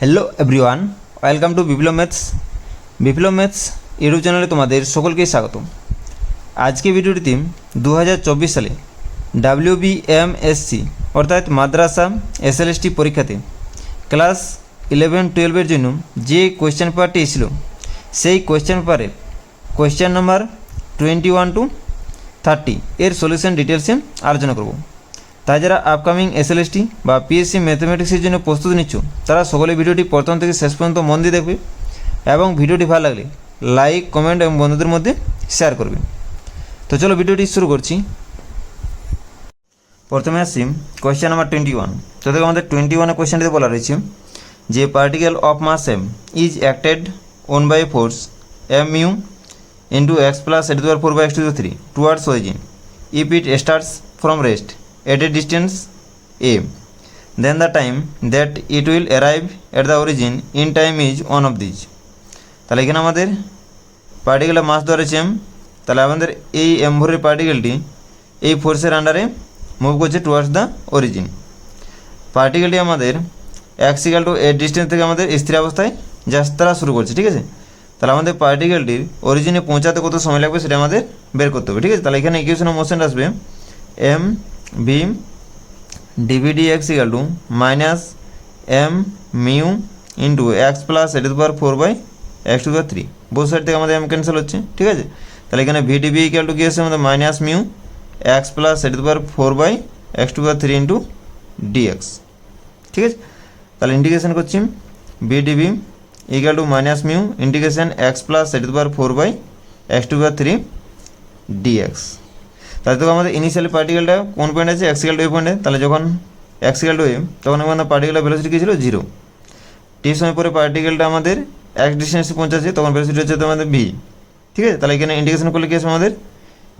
Hello everyone, welcome to Biplab maths YouTube চ্যানেলে তোমাদের সকলকেই স্বাগত। আজকে ভিডিওটিতে 2024 সালে WBMSC অর্থাৎ মাদ্রাসা SLST পরীক্ষাতে ক্লাস 11-12 জন্য যে কোয়েশ্চেন পেপারটি এসেছিল সেই কোয়েশ্চেন পেপারের কোয়েশ্চেন নাম্বার 21 to 30 এর সলিউশন ডিটেলসে আলোচনা করব। তাই যারা আপকামিং SLST বা PSC ম্যাথমেটিক্সের জন্য প্রস্তুতি নিচ্ছ তারা সকলে ভিডিওটি প্রথম থেকে শেষ পর্যন্ত মন দিয়ে দেখবে এবং ভিডিওটি ভালো লাগলে লাইক, কমেন্ট এবং বন্ধুদের মধ্যে শেয়ার করবে। তো চলো ভিডিওটি শুরু করছি। প্রথমে আসছি কোয়েশ্চেন নাম্বার 21। তো দেখো আমাদের 21 কোয়েশ্চেনটিতে বলা রয়েছে যে particle of mass m is acted on by force mu into x plus e to the power 4 by x to the 3 towards origin if it starts from rest at a distance a, then the time that it will arrive at the origin in time is one of these। তাহলে এখানে আমাদের পার্টিকেলের মাস ধরে m, তাহলে আমাদের এই m ভরের পার্টিকেলটি এই ফোর্সের আন্ডারে মুভ করছে টুয়ার্ডস দ্য অরিজিন। পার্টিকেলটি আমাদের x ইকুয়াল টু এর ডিস্টেন্স থেকে আমাদের স্থির অবস্থায় যাত্রা শুরু করছে, ঠিক আছে। তাহলে আমাদের পার্টিকেলটির অরিজিনে পৌঁছাতে কত সময় লাগবে সেটা আমাদের বের করতে হবে, ঠিক আছে। তাহলে এখানে ইকুয়েশন অফ মোশন আসবে m v dv dx equal to minus m mu into x plus e to the power 4 by x to the 3। Both side থেকে আমাদের m ক্যান্সেল হচ্ছে, ঠিক আছে। তাহলে এখানে v dv ইকুয়াল টু কি আছে আমাদের minus mu x plus e to the power 4 by x to the 3 into dx, ঠিক আছে। তাহলে ইন্টিগ্রেশন করছি v dv equal to minus mu integration x plus e to the power 4 by x to the 3 dx। তাহলে তো আমাদের initially পার্টিকেলটা কোন point আছে, x equal two এ পয়েন্টে। তাহলে যখন এক্স ইকুয়াল টু এ তখন আমাদের পার্টিকেলের ভেলোসিটি কী ছিল, 0। টি সময় পরে পার্টিকেলটা আমাদের এক্স ডিস্টেন্সে পৌঁছাচ্ছে তখন ভেলোসিটি হচ্ছে আমাদের ভি, ঠিক আছে। তাহলে এখানে ইন্টিগ্রেশন করলে কী আসবে আমাদের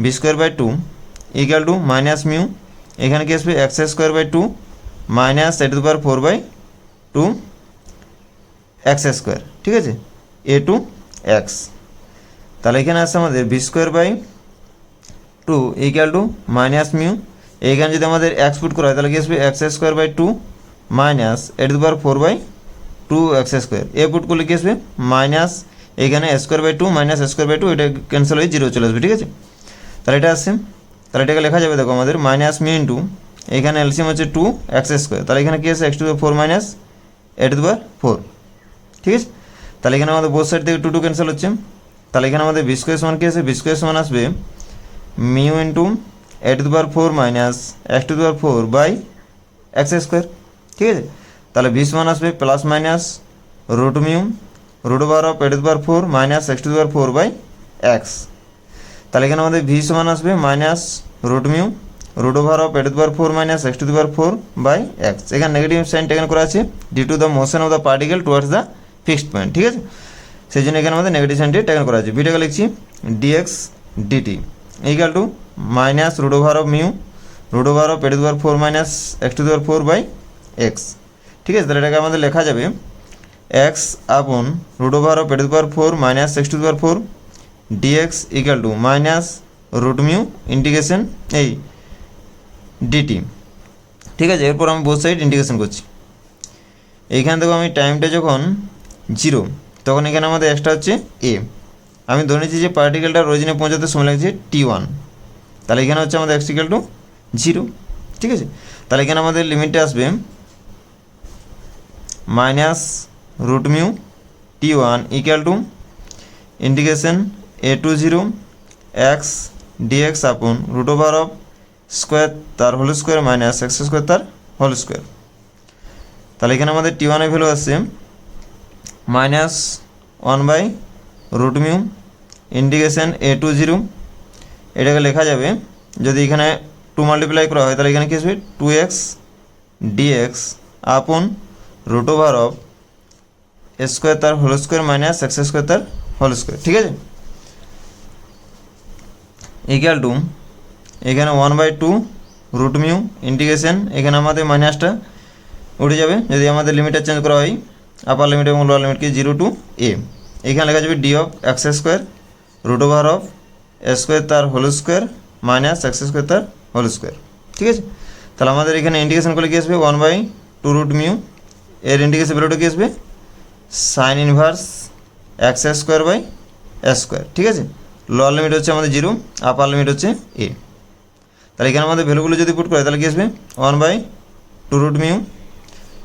v square by 2 equal to minus mu, এখানে কী আসবে x square by 2 minus e to the power 4 by 2 x square, ঠিক আছে, এ টু এক্স। তাহলে এখানে আসছে আমাদের v square by 2 equal to minus mu, এইখানে যদি আমাদের এক্স পুট করা হয় তাহলে কি আসবে x square by 2 minus e to the power 4 by 2 x square. A put করলে কি আসবে মাইনাস, এইখানে square by 2 minus square by 2 এটা ক্যান্সেল হয়ে 0 চলে আসবে, ঠিক আছে। তাহলে এটা আসছে, তাহলে এটাকে লেখা যাবে দেখো আমাদের মাইনাস মিউ ইন্টু এইখানে এলসিএম হচ্ছে 2 এক্স স্কোয়ার। তাহলে এখানে কি আছে x to the 4 minus e to the power 4, ঠিক আছে। তাহলে এখানে আমাদের বোথ সাইড থেকে 2 2 ক্যান্সেল হচ্ছে। তাহলে এখানে আমাদের বি স্কোয়ার সমান কি আছে, বি স্কোয়ার সমান আসবে mu into e to the power 4 minus x to the power 4 by x square, ঠিক আছে। তাহলে ভি সমান আসবে plus minus root mu root over of e to the power 4 minus x to the power 4 by x. তাহলে এখানে আমাদের v সমান আসবে minus root mu root over of e to the power 4 minus x to the power 4 by x. এখানে negative sign taken করা আছে due to the motion of the particle towards the fixed point, ঠিক আছে। সেই জন্য এখানে আমাদের negative সাইনটি taken করা আছে। ভিটাকে লিখছি dx dt equal to minus root over of mu root over of e to the power 4 minus x to the power 4 by x, ঠিক আছে। তাহলে এটাকে আমাদের লেখা যাবে x upon root over of e to the power 4 minus x to the power 4 dx equal to minus root mu integration এই dt, ঠিক আছে। এরপর আমি বোথ সাইড ইন্টিগ্রেশন করছি। এইখান থেকে আমি টাইমটা যখন 0 তখন এখানে আমাদের এক্সট্রা হচ্ছে এ। আমি ধরে নিচ্ছি যে পার্টিকেলটা অরিজিনে পৌঁছাতে সময় লাগছে t1। তাহলে এখানে হচ্ছে আমাদের x ইকুয়াল টু 0, ঠিক আছে। তাহলে এখানে আমাদের লিমিটটা আসবে minus root mu t1 equal to integration a to 0 x dx upon root over of square তার whole square minus x square তার হোল স্কোয়ার। তাহলে এখানে আমাদের t1 এর ভ্যালু আসছে minus 1 by root mu integration a to 0। এটাকে লেখা যাবে যদি এখানে 2 মাল্টিপ্লাই করা হয় তাহলে এখানে কি আসবে 2x dx upon root over of square তার whole square minus x square তার হোল স্কোয়ার, ঠিক আছে, ইকুয়াল টু এখানে 1 বাই 2 রুট মিউ ইন্টিগ্রেশন, এখানে আমাদের মাইনাসটা উঠে যাবে যদি আমাদের লিমিটটা চেঞ্জ করা হয় আপার লিমিট এবং লোয়ার লিমিটকে 0 টু এ। এখানে লেখা যাবে d of x square root over of square তার whole square minus x square তার হোল স্কোয়ার, ঠিক আছে। তাহলে আমাদের এখানে ইন্টিগ্রেশন করলে কি আসবে 1 বাই 2 রুট মিউ, এর ইন্টিগ্রেশন ভ্যালুটা কি আসবে sine inverse x square by square, ঠিক আছে। লোয়ার লিমিট হচ্ছে আমাদের 0, আপার লিমিট হচ্ছে a। তাহলে এখানে আমাদের ভ্যালুগুলো যদি পুট করা হয় তাহলে কি আসবে 1/2√μ।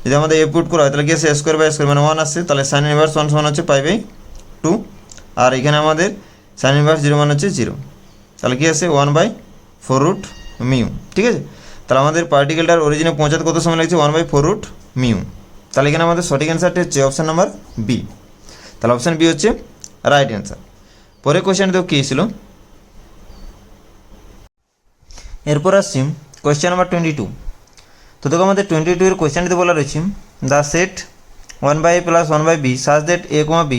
যদি আমাদের a পুট করা হয় তাহলে কি আসছে স্কোয়ার বাই স্কোয়ার মানে 1 আসছে, তাহলে সাইন ইনভার্স 1 সমান হচ্ছে π/2। আর এখানে আমাদের সাইন ইনভার্স 0 মান হচ্ছে 0, তাহলে কি আসছে 1/4√μ, ঠিক আছে। তাহলে আমাদের পার্টিকেলটার অরিজিনে পৌঁছাতে কত সময় লাগছে 1/4√μ। তাহলে এখানে আমাদের সঠিক অ্যান্সারটি হচ্ছে অপশান নাম্বার বি। তাহলে অপশান বি হচ্ছে রাইট অ্যান্সার। পরের কোয়েশ্চেন তো কী ছিল, এরপর আসছি কোয়েশ্চেন নাম্বার 22। তো দেখো আমাদের 22 এর কোয়েশ্চেনটিতে বলা রয়েছে the set 1/a + 1/b such that a, b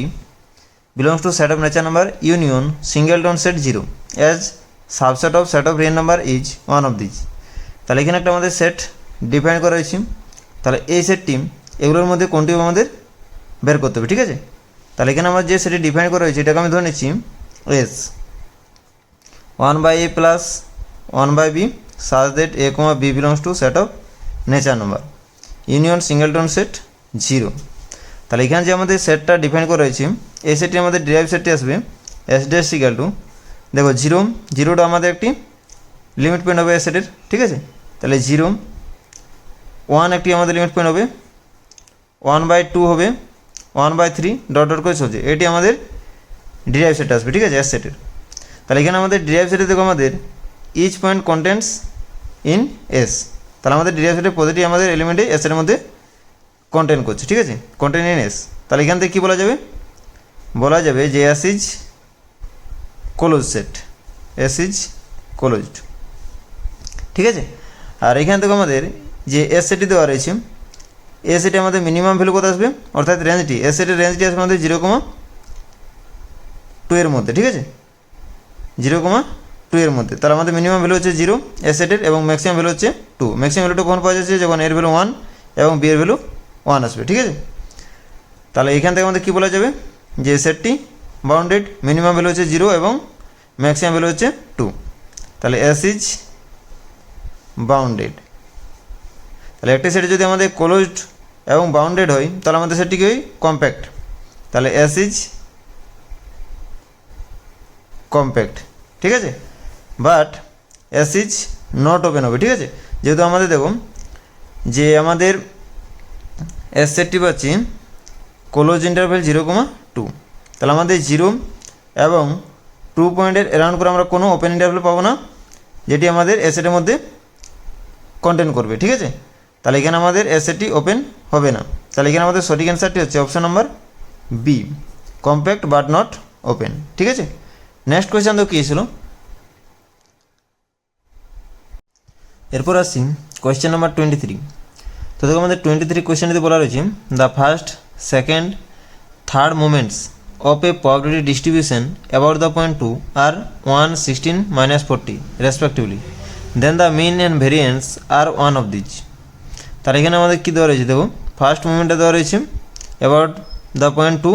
belongs to set of natural number union singleton set 0 as subset of set of real number is one of these। তাহলে এখানে একটা আমাদের সেট ডিফাইন করা হয়েছে, তাহলে এই সেটটি এগুলোর মধ্যে কোনটি আমাদের বের করতে হবে, ঠিক আছে। তাহলে এখানে আমার যে সেটটি ডিফাইন করা হয়েছে এটাকে আমি ধরে নিচ্ছি S 1/a + 1/b such that a, b belongs to set of natural number union singleton set 0। তাহলে এখানে যে আমাদের সেটটা ডিফাইন করা হয়েছে এই সেটটি আমাদের ডিরাইভ সেটটি আসবে এস ড্যাশ ইকুয়াল টু, দেখো 0টা আমাদের একটি লিমিট পয়েন্ট হবে এস সেটের, ঠিক আছে। তাহলে 0 1 একটি আমাদের লিমিট পয়েন্ট হবে, 1/2 হবে, 1/3 ডট ডট করে চলছে, এটি আমাদের ডিরাইভ সেট আসবে, ঠিক আছে, এস সেটের। তাহলে এখানে আমাদের ডিরাইভ সেটে দেখো আমাদের each point contents in S, তাহলে আমাদের ডিরাইভ সেটের প্রতিটি আমাদের এলিমেন্টে এস এর মধ্যে কন্টেন্ট করছে, ঠিক আছে, কন্টেন্ট ইন এস। তাহলে এখান থেকে কী বলা যাবে, বলা যাবে যে S is close set, S is closed, ঠিক আছে। আর এখান থেকে আমাদের যে এস সেটটি দেওয়া রয়েছে এস সেটে আমাদের মিনিমাম ভ্যালু কত আসবে, অর্থাৎ রেঞ্জটি এস সেটের রেঞ্জটি আসবে আমাদের 0,2 এর মধ্যে, ঠিক আছে, 0,2 এর মধ্যে। তাহলে আমাদের মিনিমাম ভ্যালু হচ্ছে 0 এস সেটের এবং ম্যাক্সিমাম ভ্যালু হচ্ছে 2। ম্যাক্সিমাম ভ্যালুটা কখন পাওয়া যাচ্ছে, যখন এর ভ্যালু 1 এবং বি এর ভ্যালু 1 আসবে, ঠিক আছে। তাহলে এখান থেকে আমাদের কী বলা যাবে যে সেটটি বাউন্ডেড, মিনিমাম ভ্যালু হচ্ছে 0 এবং ম্যাক্সিমাম ভ্যালু হচ্ছে 2। তাহলে এস ইজ বাউন্ডেড। তাহলে একটি সেট যদি আমাদের ক্লোজড এবং বাউন্ডেড হয় তাহলে আমাদের সেটটি কি হয় কম্প্যাক্ট, তাহলে এস ইজ কম্প্যাক্ট, ঠিক আছে। But S is not open হবে, ঠিক আছে। যেহেতু আমাদের দেখুন যে আমাদের এস সেটটি পাচ্ছি ক্লোজ ইন্টারভ্যাল 0,2, তাহলে আমাদের 0 এবং 2 পয়েন্টের অ্যারাউন্ড করে আমরা কোনো ওপেন ইন্টারভ্যাল পাবো না যেটি আমাদের এস সেটের মধ্যে কন্টেন্ট করবে, ঠিক আছে। তাহলে এখানে আমাদের এস সেটটি ওপেন হবে না। তাহলে এখানে আমাদের সঠিক অ্যান্সারটি হচ্ছে option number B, compact but not open, ঠিক আছে। নেক্সট কোয়েশ্চেন তো কী ছিল, এরপর আসছি কোয়েশ্চেন নাম্বার 23। তো দেখো আমাদের 23 কোয়েশ্চেনটিতে বলা রয়েছে the first, second, third moments of a probability distribution about the point 2 are 1, 16, -40 respectively, then the mean and variance are one of these. তার এখানে আমাদের কী দেওয়া রয়েছে, দেখো ফার্স্ট মুভমেন্টটা দেওয়া রয়েছে অ্যাবাউট দ্য পয়েন্ট 2,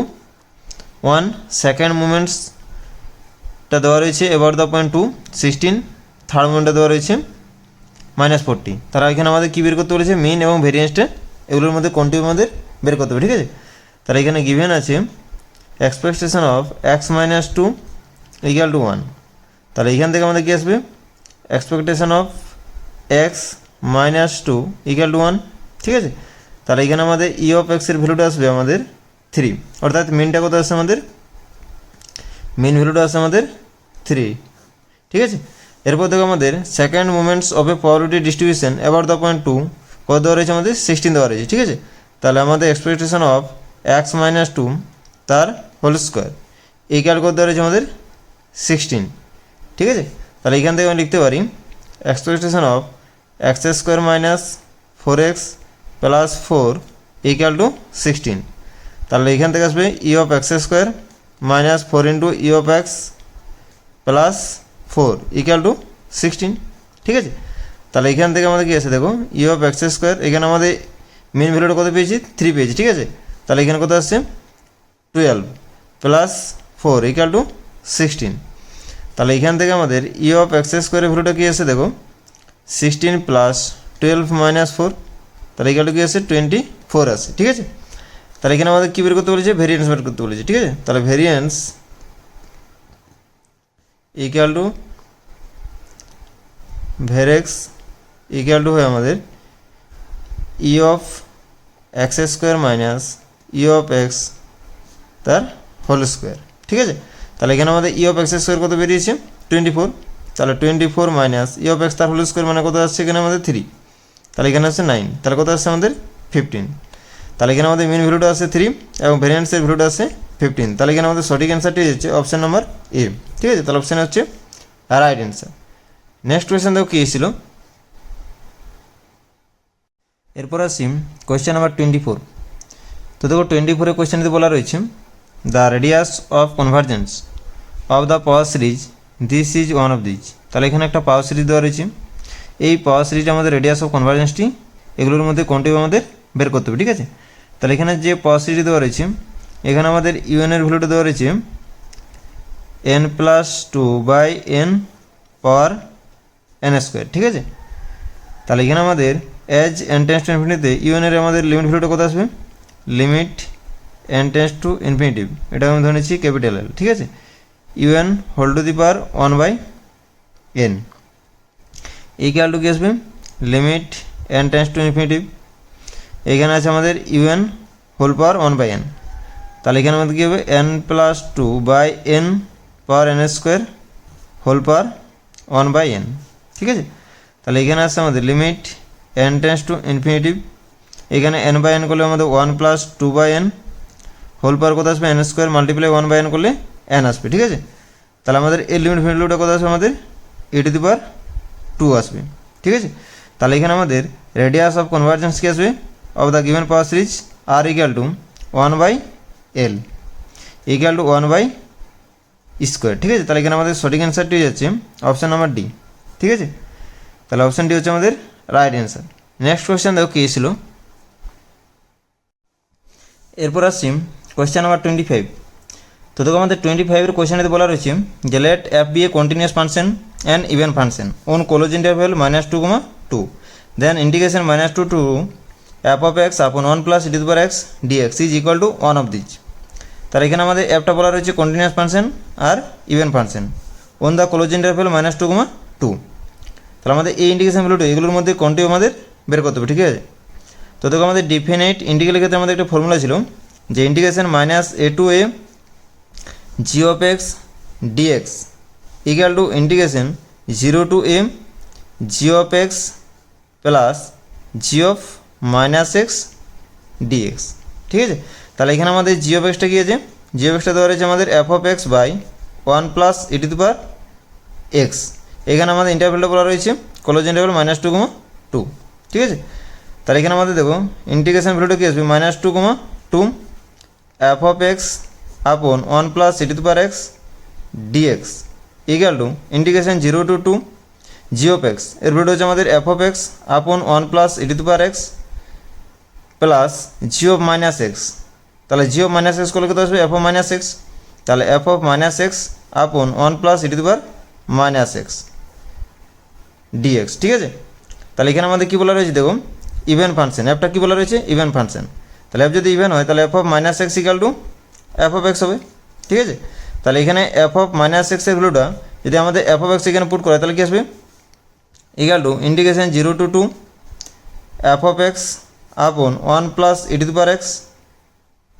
1, সেকেন্ড মুভমেন্টসটা দেওয়া রয়েছে অ্যাবাউট দ্য পয়েন্ট 2, 16, থার্ড মুভমেন্টটা দেওয়া রয়েছে -40। তারা এখানে আমাদের কী বের করতে বলেছে, মিন এবং ভেরিয়েন্সটা, এগুলোর মধ্যে কোনটি আমাদের বের করতে হবে, ঠিক আছে। তারা এখানে গিভেন আছে এক্সপেকটেশন অফ x - 2 = 1। তাহলে এখান থেকে আমাদের কী আসবে, এক্সপেকটেশন অফ x - 2 = 1, ঠিক আছে। তাহলে এখানে আমাদের ই অফ এক্স এর ভ্যালুটা আসবে আমাদের 3, অর্থাৎ মিনটা কত আসছে আমাদের, মিন ভ্যালুটা আসছে আমাদের 3, ঠিক আছে। এরপর দেখো আমাদের second moments of a probability distribution about the point 2 কত দেওয়া রয়েছে আমাদের 16 দেওয়া রয়েছে, ঠিক আছে। তাহলে আমাদের এক্সপেকটেশন অফ x - 2 তার হোল স্কোয়ার ইকুয়াল কত দেওয়া রয়েছে আমাদের 16, ঠিক আছে। তাহলে এখান থেকে আমি লিখতে পারি এক্সপেকটেশন অফ x² - 4x + 4 = 16। তাহলে এখান থেকে আসবে ই of x² - 4 * E of x + 4 = 16, ঠিক আছে। তাহলে এখান থেকে আমাদের কী আছে, দেখো ই অফ x², এখানে আমাদের মেন ভ্যালুটা কত পেয়েছি 3 পেয়েছি, ঠিক আছে। তাহলে এখানে কত আসছে 12 + 4 = 16। তাহলে এখান থেকে আমাদের ই অফ x² এর ভ্যালুটা কী আছে, দেখো 16 + 12 - 4, তাহলে এখানে কী আছে 24 আছে, ঠিক আছে। তাহলে এখানে আমাদের কী বের করতে বলেছে, ভেরিয়েন্স বের করতে বলেছে, ঠিক আছে। তাহলে variance equal to var x equal to হয় আমাদের E of x square minus E of x তার হোল স্কোয়ার, ঠিক আছে। তাহলে এখানে আমাদের ই অফ এক্স স্কোয়ার কত বেরিয়েছে 24, তাহলে 24 মাইনাস ই অফ এক্স তার হোল স্কোয়ার মানে কত আসছে এখানে আমাদের 3, তাহলে এখানে আসছে 9, তাহলে কত আসছে আমাদের 15। তাহলে এখানে আমাদের মিন ভ্যালুটা আছে 3 এবং ভ্যারিয়েন্সের ভ্যালুটা আছে 15, তাহলে এখানে আমাদের সঠিক অ্যান্সারটি হচ্ছে অপশান নাম্বার এ, ঠিক আছে। তাহলে অপশানে হচ্ছে রাইট অ্যান্সার। নেক্সট কোয়েশ্চেন দেখো কী ছিল, এরপর আসি কোয়েশ্চেন নাম্বার 24। তো দেখো 24 কোয়েশ্চেনটি বলা রয়েছে the radius of convergence of the power series this is one of these. তাহলে এখানে একটা পাওয়ার সিরিজ দেওয়া রয়েছে, এই পাওয়ার সিরিজ আমাদের রেডিয়াস অফ কনভারজেন্সটি এগুলোর মধ্যে কোনটি আমাদের বের করতে হবে, ঠিক আছে। তাহলে এখানে যে পাওয়ার সিরিজ দেওয়া রয়েছে এখানে আমাদের ইউএনের ভ্যালুটা দেওয়া রয়েছে n+2/n পাওয়ার n স্কোয়ার, ঠিক আছে। তাহলে এখানে আমাদের এজ n টেন্স টু ইনফিনিটিতে ইউএনের আমাদের লিমিট ভ্যালুটা কত আসবে, limit n tends to infinity, এটা আমি ধরে নিচ্ছি ক্যাপিটাল এল, ঠিক আছে। U n whole to the power 1/n equal to কি আসবে, limit n tends to infinity, এখানে আছে আমাদের ইউএন হোল পাওয়ার 1/n, তাহলে এখানে আমাদের কী হবে n+2/n power n square whole power 1/n, ঠিক আছে। তাহলে এখানে আসছে আমাদের limit n tends to infinity, এখানে n/n করলে আমাদের 1+2/n হোল পাওয়ার কত আসবে n স্কোয়ার মাল্টিপ্লাই 1/n করলে n আসবে, ঠিক আছে। তাহলে আমাদের এই লিমিট ভ্যালুটা কত আসবে আমাদের e⁻² আসবে, ঠিক আছে। তাহলে এখানে আমাদের রেডিয়াস অফ কনভারজেন্স কি আসবে of the given power series r equal to 1/l equal to 1/স্কোয়ার, ঠিক আছে। তাহলে এখানে আমাদের সঠিক অ্যান্সারটি হয়ে যাচ্ছে অপশান নাম্বার ডি, ঠিক আছে। তাহলে অপশানটি হচ্ছে আমাদের রাইট অ্যান্সার। নেক্সট কোয়েশ্চেন দেখো কী ছিল, এরপর আসছি কোয়েশ্চেন নাম্বার 25। তো দেখো আমাদের 25-এর কোয়েশ্চেনেতে বলা রয়েছে যে let f be a continuous function and even function on close interval -2, then integration -2 to f of x upon 1+e⁻x dx is equal to one of these. তার এখানে আমাদের অ্যাপটা বলা রয়েছে কন্টিনিউয়াস ফাংশন আর even function on the close interval -2, তাহলে আমাদের এই ইন্টিগ্রেশন ভ্যালুটা এগুলোর মধ্যে কোনটি আমাদের বের করতে হবে, ঠিক আছে। তো দেখো আমাদের ডিফিনাইট ইন্টিগ্রালের ক্ষেত্রে আমাদের একটা ফর্মুলা ছিল যে integration -a to a g of x dx equal to integration 0 to a g of x plus g of -x dx, ঠিক আছে। তাহলে এখানে আমাদের g of x-টা কী আছে, g of x-টা দেওয়া রয়েছে আমাদের f of x by 1+e⁻x, এখানে আমাদের ইন্টারভ্যালটা বলা রয়েছে ক্লোজ ইন্টারভ্যাল -2, ঠিক আছে। তাহলে এখানে আমাদের দেখো ইন্টিগ্রেশন ভ্যালুটা কী আসবে -2, f of x আপন 1+e⁻x dx equal to integration 0 to 2 g of x, এর ভ্যালুটা হচ্ছে আমাদের f of x আপন 1+e⁻x plus g of -x, তাহলে g of -x করলে কত আসবে f of -x, তাহলে f of -x আপন 1+e⁻x dx, ঠিক আছে। তাহলে এখানে আমাদের কী বলা রয়েছে দেখো ইভেন ফাংশন, অ্যাপটা কী বলা রয়েছে ইভেন ফাংশন, তাহলে অ্যাপ যদি ইভেন হয় তাহলে f of -x equal two f of x হবে, ঠিক আছে। তাহলে এখানে f of -x এর ভ্যালুটা যদি আমাদের f of x এখানে পুট করা তাহলে কী আসবে equal to integration 0 to 2 f of x আপন 1+e⁻x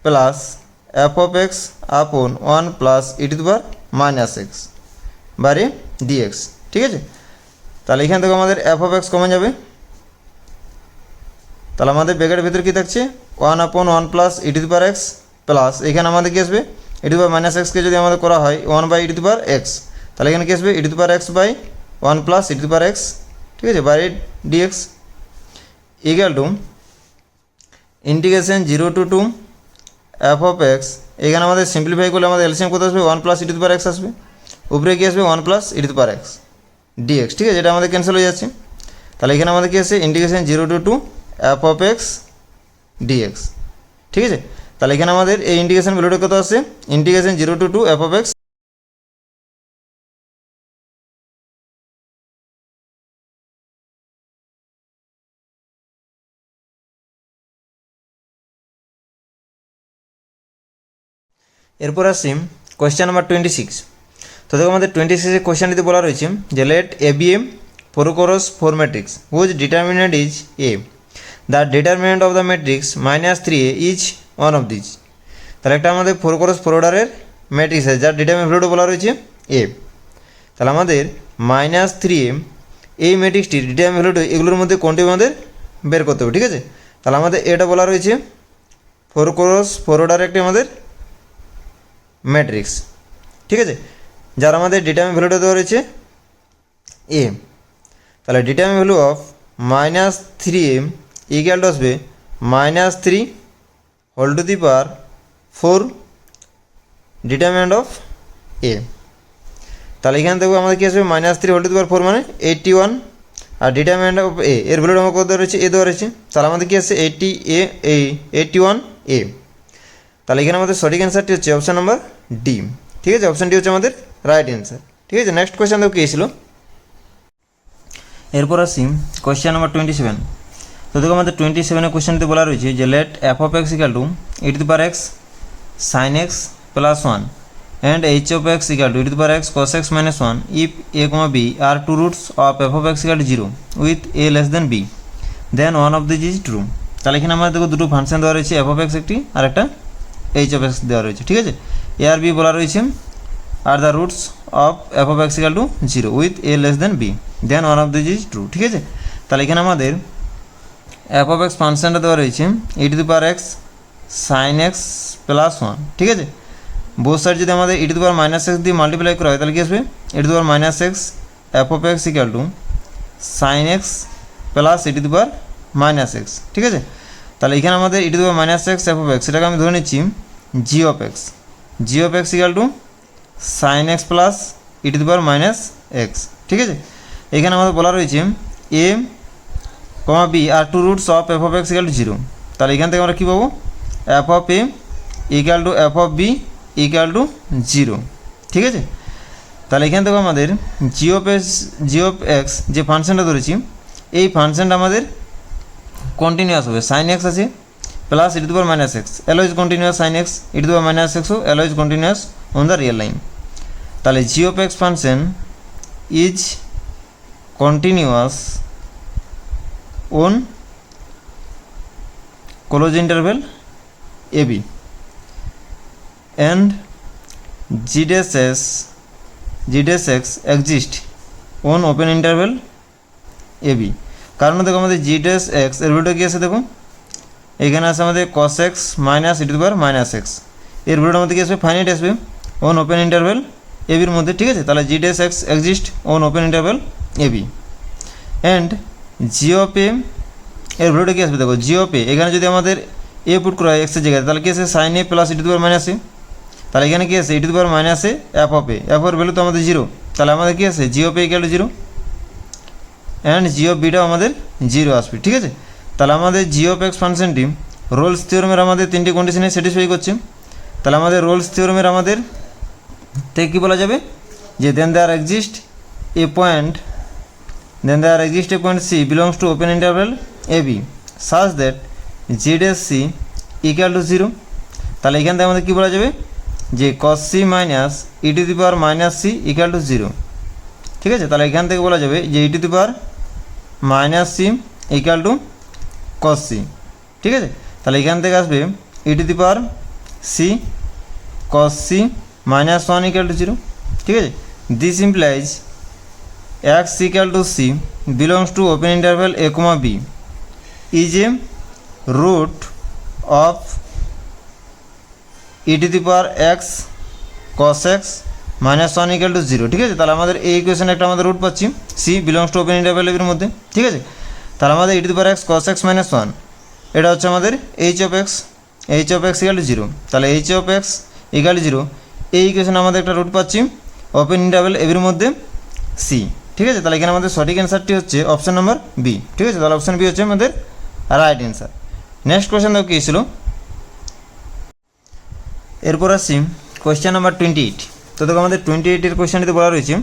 plus f of x আপন 1+e⁻x বারে dx, ঠিক আছে। তাহলে এখান থেকে আমাদের f of x কমে যাবে, তাহলে আমাদের ব্র্যাকেটের ভিতরে কী থাকছে 1/1+e⁻x প্লাস এখানে আমাদের কী আসবে e⁻x-কে যদি আমাদের করা হয় 1/e⁻x, তাহলে এখানে কী আসবে e⁻x বাই 1+e⁻x, ঠিক আছে, by dx equal to integration 0 to 2 f of x, এখানে আমাদের সিম্পলিফাই করলে আমাদের এলসিএম কত আসবে 1+e⁻x আসবে, উপরে কী আসবে 1+e⁻x dx, ঠিক আছে, এটা আমাদের ক্যান্সেল হয়ে যাচ্ছে। তাহলে এখানে আমাদের কী আছে integration 0 to 2 f of x dx, ঠিক আছে। তাহলে এখানে আমাদের এই ইন্টিগ্রেশন ভ্যালুটা কত আছে integration 0 to 2 f of x এরপর আসছি কোয়েশ্চেন নাম্বার 26। তো দেখো আমাদের 26 কোয়েশ্চেনটিতে বলা রয়েছে যে let A be a four cross four matrix whose determinant is A, the determinant of the matrix -3a is one of this. তাহলে একটা আমাদের প্রোকোরস ফোর অর্ডারের ম্যাট্রিক্স আছে যার ডিটারমিনেন্ট ভ্যালুটা বলা রয়েছে এ। তাহলে আমাদের -3a এই ম্যাট্রিক্সটির ডিটারমিনেন্ট ভ্যালুটা এগুলোর মধ্যে কোনটি আমাদের বের করতে হবে, ঠিক আছে। তাহলে আমাদের এটা বলা রয়েছে প্রোকোরস ফোর অর্ডারের একটি আমাদের ম্যাট্রিক্স, ঠিক আছে, যার আমাদের ডিটারমিনেন্ট ভ্যালুটা দেওয়া রয়েছে এ। তাহলে determinant value of -3a equal to আসবে -3 whole to the power 4 determinant of A. তাহলে এখানে দেখবো আমাদের কী আসবে -3 হোল টু দি পাওয়ার 4 মানে 81, আর ডিটারমিনেন্ট অফ এ এর ভ্যালুটা আমার কত দেওয়া রয়েছে এ দেওয়া রয়েছে। তাহলে আমাদের কী আসছে 81 এ। তাহলে এখানে আমাদের সঠিক অ্যান্সারটি হচ্ছে অপশান নাম্বার ডি, ঠিক আছে। অপশানটি হচ্ছে আমাদের রাইট অ্যান্সার, ঠিক আছে। নেক্সট কোয়েশ্চেন দেখো কী ছিল। এরপর আসি কোয়েশ্চেন নাম্বার 27। তো দেখো আমাদের 27 কোয়েশ্চেনটিতে বলা রয়েছে যে let f of x equal to e to the power x sine x plus 1 and h of x equal to e to the power x cos x minus 1 if a comma b are two roots of f of x equal to 0 with a less than b, then one of these is true. তাহলে এখানে আমাদের দেখো দুটো function দেওয়া রয়েছে, f of x একটি আর একটা H of x দেওয়া রয়েছে, ঠিক আছে। এ আর বি বলা রয়েছে are the roots of f of x equal to 0 with a less than b, then one of this is true, ঠিক আছে। তাহলে এখানে আমাদের এফ অফ এক্স ফাংশনটা দেওয়া রয়েছে e to the power x sine x plus 1, ঠিক আছে। বোথ সাইড যদি আমাদের e to the power minus x দিয়ে মাল্টিপ্লাই করা হয় তাহলে কী আসবে e to the power minus x f of x equal to sine x plus e to the power minus x, ঠিক আছে। তাহলে এখানে আমাদের e to the power minus x f of x সেটাকে আমি ধরে নিচ্ছি জি of x equal to sine x plus e to the power minus x, ঠিক আছে। এখানে আমাদের বলা রয়েছে a comma b are two roots of f of x equal to 0। তাহলে এখান থেকে আমরা কী পাবো f of a equal to f of b equal to 0, ঠিক আছে। তাহলে এখান থেকে আমাদের জি অফ এক্স যে ফাংশনটা ধরেছি এই ফাংশনটা আমাদের কন্টিনিউয়াস হবে, সাইন এক্স আছে plus e to the power minus x, also is continuous sine x e to the power minus এক্সও also is continuous on the real line. তাহলে g of x function is continuous on close interval a b and g dash x exist on open interval ab। কারণ দেখো আমাদের g dash x এর ভ্যালুটা কী আছে দেখো এখানে আছে আমাদের cos x minus e to the power minus x, এর ভ্যালুটা আমাদের কী আসবে ফাইনাইট আসবে অন ওপেন ইন্টারভেল এ বির মধ্যে, ঠিক আছে। তাহলে g dash x exist on open interval ab and g of a এর ভ্যালুটা কী আসবে দেখো g of a এখানে যদি আমাদের এ পুট করা হয় এক্সের জায়গায় তাহলে কী আছে sine a plus e to the power minus a. তাহলে এখানে কী আছে e to the power minus a f of a, f এর ভ্যালু তো আমাদের 0, তাহলে আমাদের কী আছে g of a equal to 0 and g of বিটাও আমাদের 0 আসবে, ঠিক আছে। তাহলে আমাদের জি অফ এক্স ফাংশনটি রোলস থিওরেমের আমাদের তিনটি কন্ডিশনে স্যাটিসফাই করছে। তাহলে আমাদের রোলস থিওরেমের আমাদের থেকে কী বলা যাবে যে then there exist a point c belongs to open interval a b such that g dash c equal to 0। তাহলে এখান থেকে আমাদের কী বলা যাবে যে cos c minus e to the power minus c equal to 0, ঠিক আছে। তাহলে এখান থেকে বলা যাবে যে e to the power minus c equal to cos c, ঠিক আছে। তাহলে এখান থেকে আসবে e to the power c cos c minus 1 equal to 0, ঠিক আছে। This implies x equal to c belongs to open interval a comma b is a root of e to the power x cos x minus 1 equal to 0, ঠিক আছে। তাহলে আমাদের এই ইকুয়েশনে একটা আমাদের রুট পাচ্ছি c belongs to open interval এর মধ্যে, ঠিক আছে। তাহলে আমাদের e to the power x cos x minus 1 এটা হচ্ছে আমাদের h of x equal to 0। তাহলে h of x equal to 0 এই ইকুয়েশনে আমাদের একটা রুট পাচ্ছি ওপেন ইন্টারভেল এর মধ্যে সি, ঠিক আছে। তাহলে এখানে আমাদের সঠিক অ্যান্সারটি হচ্ছে অপশান নাম্বার বি, ঠিক আছে। তাহলে অপশান বি হচ্ছে আমাদের রাইট অ্যান্সার। নেক্সট কোয়েশ্চেন দেখো কী ছিল। এরপর আসছি কোয়েশ্চেন নাম্বার 28। তো দেখো আমাদের 28 কোয়েশ্চেনটিতে বলা রয়েছে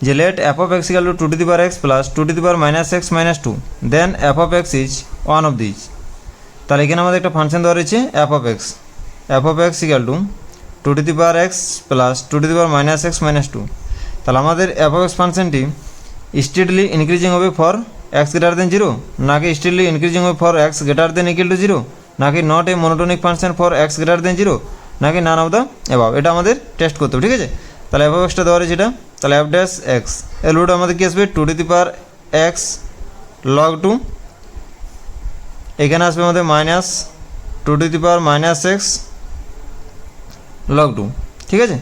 যে let f of x equal to 2 to the power x plus 2 to the power minus x minus 2 then f of x is one of this. তাহলে এখানে আমাদের একটা ফাংশন দেওয়া রয়েছে f of x equal to two to the power x plus two to the power minus x minus two. তাহলে আমাদের f of x ফাংশনটি steadily increasing হবে for x greater than zero, নাকি স্টেডলি ইনক্রিজিং হবে for x greater than equal to zero, নাকি not a monotonic function for x greater than zero, নাকি none of the above. এটা আমাদের test করতে হবে, ঠিক আছে। তাহলে এফ অফ এক্সটা দেওয়া রয়েছে এটা, তাহলে এফ ড্যাশ এক্স এর রুট আমাদের কী আসবে two to the power x log two, এখানে আসবে আমাদের minus two to the power minus x log two, ঠিক আছে।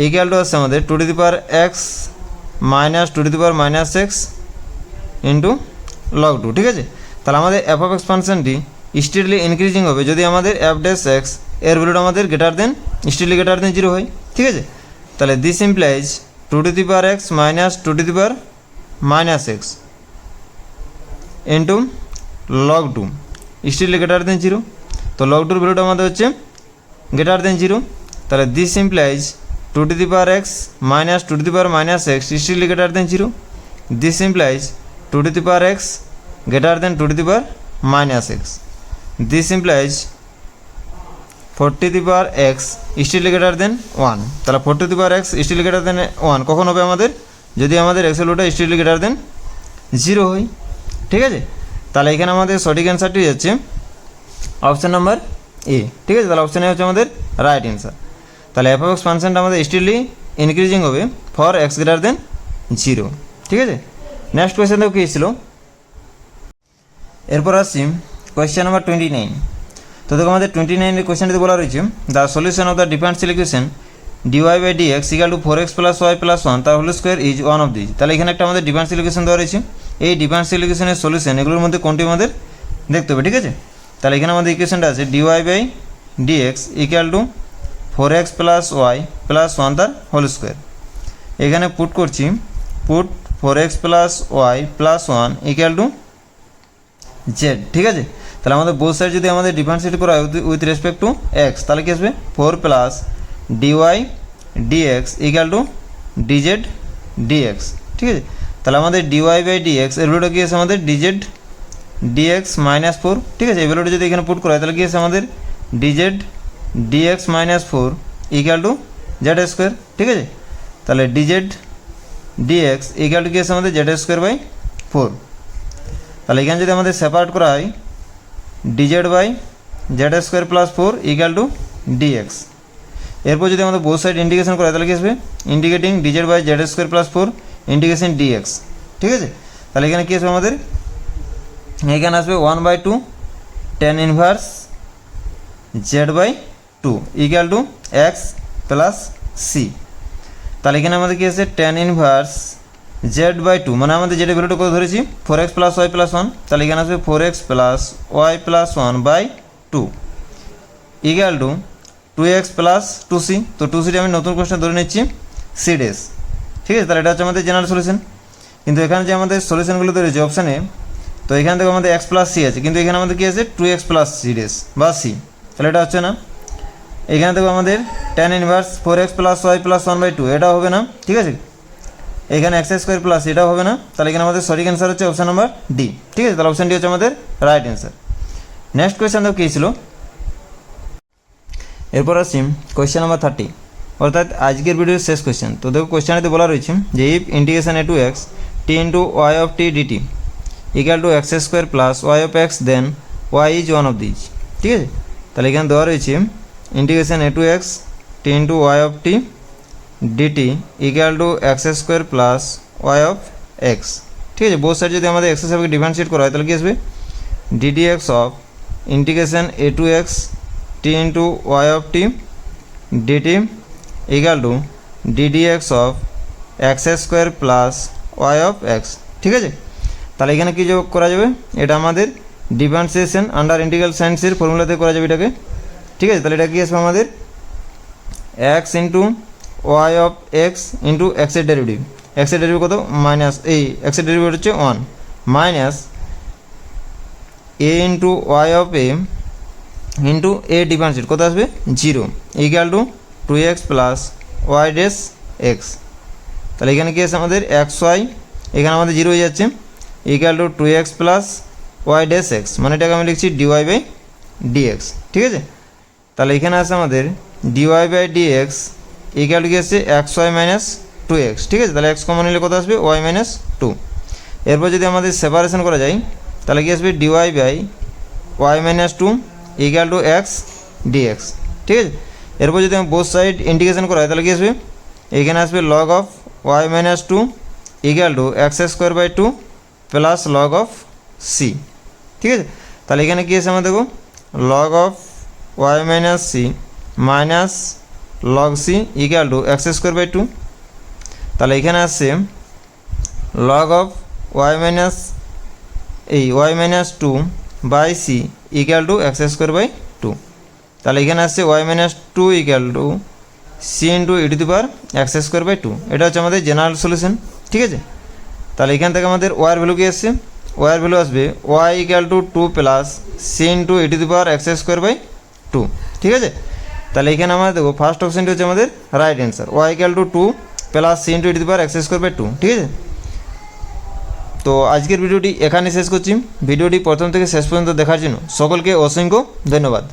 ইকুয়াল টু আসছে আমাদের two to the power x minus two to the power minus x into log two, ঠিক আছে। তাহলে আমাদের এফ অফ এক্স ফাংশনটি স্টেডলি ইনক্রিজিং হবে যদি আমাদের এফ ড্যাশ এক্স এর ভ্যালুটা আমাদের greater than strictly greater than zero হয়, ঠিক আছে। তাহলে this implies two to the power x minus two to the power minus x into log two strictly greater than zero. তো লগ টুর ভ্যালুটা আমাদের হচ্ছে গ্রেটার দেন জিরো। তাহলে this implies two to the power x minus two to the power minus x strictly greater than zero. This implies two to the power x greater than two to the power minus x. This implies four to the power x strictly greater than one. তাহলে four to the power x strictly greater than one কখন হবে আমাদের, যদি আমাদের এক্সের ভ্যালুটা স্টেডলি greater than zero হয়, ঠিক আছে। তাহলে এখানে আমাদের সঠিক অ্যান্সারটি হচ্ছে অপশান নাম্বার এ, ঠিক আছে। তাহলে অপশান এ হচ্ছে আমাদের রাইট অ্যান্সার। তাহলে এফ অফ এক্স ফাংশনটা আমাদের স্টিললি ইনক্রিজিং হবে for x greater than zero, ঠিক আছে। নেক্সট কোয়েশ্চেন দেখো কী ছিল, এরপর আসছি কোয়েশ্চেন নাম্বার 29। তো দেখো আমাদের 29 কোয়েশ্চেনটিতে বলা রয়েছে the solution of the differential equation dy by d x equal to four x plus y plus one তার whole square is one of this. তাহলে এখানে একটা আমাদের ডিফারেন্সিয়াল ইকুয়েশন দেওয়া রয়েছে, এই ডিফারেন্সিয়াল ইকুয়েশনের সলিউশন এগুলোর মধ্যে কোনটি আমাদের দেখতে হবে, ঠিক আছে। তাহলে এখানে আমাদের ইকুয়েশনটা আছে dy by d x equal to four x plus y plus one তার হোল স্কোয়ার। এখানে পুট করছি put four x plus y plus one equal to z, ঠিক আছে। তাহলে আমাদের বোথ সাইড যদি আমাদের ডিফারেন্সিয়েট করা হয় উইথ রেসপেক্ট টু এক্স, তাহলে কি আসবে four plus dy dx equal to dz dx, ঠিক আছে। তাহলে আমাদের ডিওয়াই বাই ডিএক্স এর ভ্যালুটা কি আছে আমাদের ডিজেড ডিএক্স মাইনাস ফোর, ঠিক আছে। এই ভ্যালুটা যদি এখানে পুট করা হয় তাহলে কি আছে আমাদের dz dx minus four equal to z square, ঠিক আছে। তাহলে ডিজেড ডিএক্স ইকুয়াল টু কি আছে আমাদের জেড স্কোয়ার বাই ফোর। তাহলে এখানে যদি আমাদের সেপারেট করা হয় dz by z square plus four equal to dx. এরপর যদি আমাদের বোথ সাইড ইন্টিগ্রেশন করা হয় তাহলে কি আসবে integrating dz by z square plus four integration dx, ঠিক আছে। তাহলে এখানে কী আসবে আমাদের, এখানে আসবে one by two tan inverse z by two equal to x plus c. তাহলে এখানে আমাদের কী আছে tan inverse z by two, মানে আমাদের জেডের ভ্যালুটা কত ধরেছি four x plus y plus one. তাহলে এখানে আসবে four x plus y plus one by two equal to two x plus two c. তো টু সিটি আমি নতুন কোশ্চেন ধরে নিচ্ছি সি ডেস, ঠিক আছে। তাহলে এটা হচ্ছে আমাদের জেনারেল সলিউশন। কিন্তু এখানে যে আমাদের সলিউশনগুলো ধরেছে অপশানে, তো এখান থেকে আমাদের এক্স প্লাস সি আছে, কিন্তু এখানে আমাদের কী আছে two x plus c dash বা সি, তাহলে এটা হচ্ছে না। এখানে দেখো আমাদের tan inverse four x plus y plus one by two, এটাও হবে না, ঠিক আছে। এখানে এক্স স্কোয়ার প্লাস এটাও হবে না। তাহলে এখানে আমাদের সঠিক অ্যান্সার হচ্ছে অপশান নাম্বার ডি, ঠিক আছে। তাহলে অপশানটি হচ্ছে আমাদের রাইট অ্যান্সার। নেক্সট কোয়েশ্চেন দেখো কী ছিল, এরপর আসছি কোয়েশ্চেন নাম্বার 30, অর্থাৎ আজকের ভিডিওর শেষ কোয়েশ্চেন। তো দেখো কোয়েশ্চেনটিতে বলা রয়েছে যে if integration a to x t into y of t dt equal to x square plus y of x then y is one of these, ঠিক আছে। তাহলে এখানে দেওয়া রয়েছে integration a to x t into y of t dt equal to x square plus y of x, ঠিক আছে। Both side যদি আমাদের এক্স হিসাবে ডিফারেন্সিয়েট করা হয় তাহলে কি আসবে dd x of integration a to x t into y of t dt equal to dd x of x square plus y of x, ঠিক আছে। তাহলে এখানে কী যোগ করা যাবে, এটা আমাদের ডিফারেন্সিয়েশন আন্ডার ইন্টিগ্রাল সায়েন্সের ফর্মুলাতে করা যাবে এটাকে, ঠিক আছে। তাহলে এটা কী আসবে আমাদের x into y of x into এক্সের ডেরিভেটিভ, এক্সের ডেরিভেটিভ কত মাইনাস, এই এক্সের ডেরিভেটিভ হচ্ছে one minus a into y of a into a differentiate কত আসবে zero equal to two x plus y dash x. তাহলে এখানে কী আছে আমাদের এক্স ওয়াই, এখানে আমাদের জিরো হয়ে যাচ্ছে equal to two x plus y dash x, মানে এটাকে আমি লিখছি ডিওয়াই বাই ডিএক্স, ঠিক আছে। তাহলে এখানে আছে আমাদের dy by dx equal to কি আসছে x y minus two x, ঠিক আছে। তাহলে এক্স কমন নিলে কত আসবে ওয়াই মাইনাস টু। এরপর যদি আমাদের সেপারেশন করা যায় তাহলে কি আসবে dy by y minus two equal to x dx, ঠিক আছে। এরপর যদি আমি বোথ সাইড ইন্টিগ্রেশন করা হয় তাহলে কি আসবে এখানে আসবে log of y minus two equal to x square by two plus log of c, ঠিক আছে। তাহলে এখানে কী আছে আমরা দেখো log of y minus c minus log c equal to x square by two. তাহলে এখানে আসছে log of y minus two by c equal to x square by two. তাহলে এখানে আসছে y minus two equal to c into e to the power x square by two. এটা হচ্ছে আমাদের general solution, ঠিক আছে। তাহলে এখান থেকে আমাদের ওয়ার ভ্যালু কী আসছে ওয়ার ভ্যালু আসবে y equal to two plus c into e to the power x square by two, ঠিক আছে। তাহলে এখানে আমরা দেখো ফার্স্ট অপশানটি হচ্ছে আমাদের right answer, y equal to two plus c into e to the power x square by two, ঠিক আছে। তো আজকের ভিডিওটি এখানে শেষ করছি। ভিডিওটি প্রথম থেকে শেষ পর্যন্ত দেখার জন্য সকলকে অসংখ্য ধন্যবাদ।